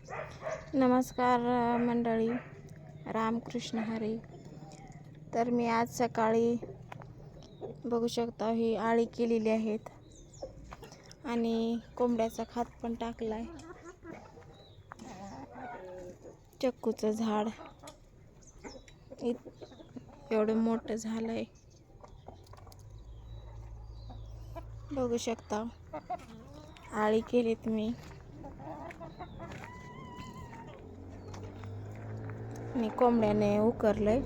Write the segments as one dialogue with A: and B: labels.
A: नमस्कार मंडळी, रामकृष्ण हरी. तर मी आज सकाळी बघू शकता ही आळी केलेली आहेत आणि कोंबड्याचा खात पण टाकलाय. चक्कूचं झाड एवढं मोठं झालंय बघू शकता. आळी केलीत मी आणि कोंबड्याने उकरलंय.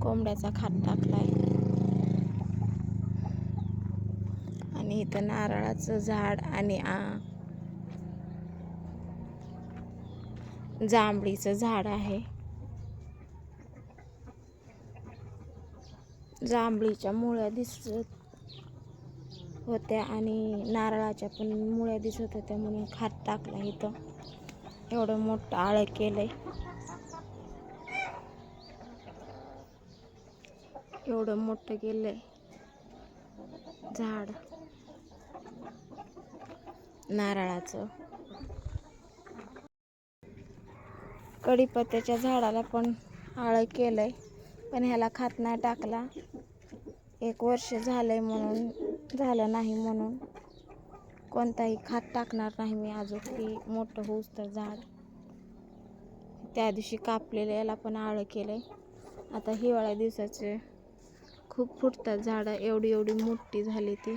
A: कोंबड्याचा खात टाकलाय आणि इथं नारळाचं झाड आणि जांभळीचं झाड आहे. जांभळीच्या मुळ्या दिसत होत्या आणि नारळाच्या पण मुळ्या दिसत होत्या म्हणून खात टाकला. इथं एवढं मोठं आळं केलंय, एवढं मोठं केलंय झाड नारळाचं. कढीपत्त्याच्या झाडाला पण आळं केलंय, पण ह्याला खात नाही टाकला. 1 वर्ष झालंय म्हणून झालं नाही म्हणून कोणताही खात टाकणार नाही मी अजून ती मोठं होऊस तर झाड. त्या दिवशी कापलेलं याला पण आळं केलंय. आता हिवाळ्या दिवसाचे खूप फुटतात झाडं, एवढी एवढी मोठी झाली ती.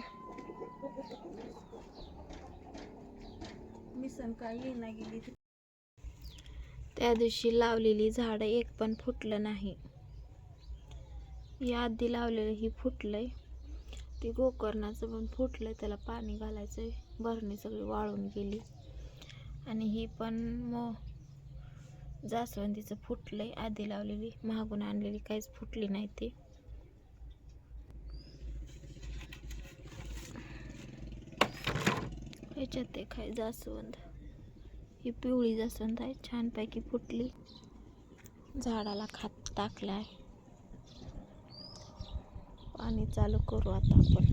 A: त्या दिवशी लावलेली झाडं एक पण फुटलं नाही. या आधी लावलेलं ही फुटलंय, ती गोकर्णाचं पण फुटलंय. त्याला पाणी घालायचंय, बरणी सगळी वाळून गेली. आणि ही पण जास्वंदीचं फुटलंय, आधी लावलेली महागून आणलेली काहीच फुटली नाही ती. ह्याच्यात एक आहे जास्वंद, ही पिवळी जास्वंद आहे, छानपैकी फुटली. झाडाला खात टाकलाय. पाणी चालू करू आता आपण,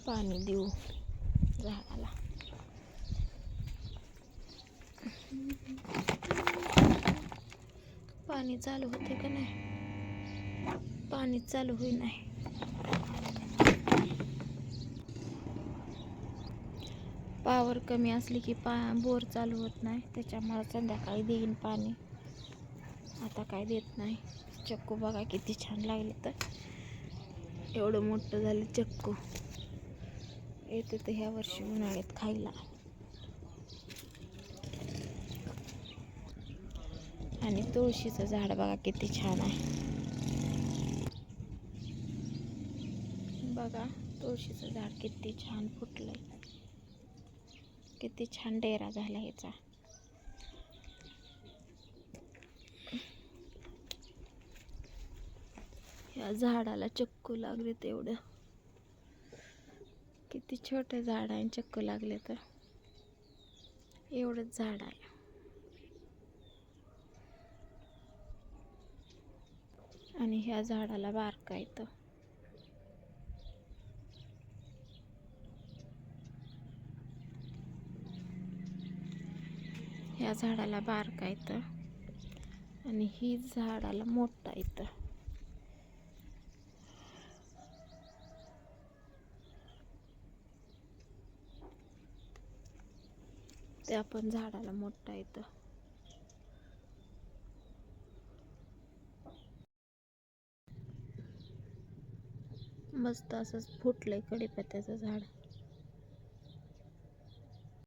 A: पाणी देऊ झाडाला. पाणी चालू होते का नाही? पाणी चालू होई नाही. पावर कमी असली की बोर चालू होत नाही, त्याच्यामुळे संध्याकाळी देईन पाणी. आता काय देत नाही. चक्कू बघा किती छान लागले, तर एवढं मोठं झालं चक्कू. येते तर ह्या वर्षी उन्हाळ्यात खायला. आणि तुळशीचं झाड बघा किती छान आहे. बघा तुळशीचं झाड किती छान फुटलंय, किती छान डेरा झाला ह्याचा. या झाडाला चक्कू लागले तेवढं, किती छोटे झाड आहे, चक्कू लागले तर एवढंच झाड आहे. आणि ह्या झाडाला बारका येतं. ह्या झाडाला बारका येतं आणि ही झाडाला मोठा येतं. त्या पण झाडाला मोठा येतं. मस्त असंच फुटलंय कढीपत्त्याचं झाड.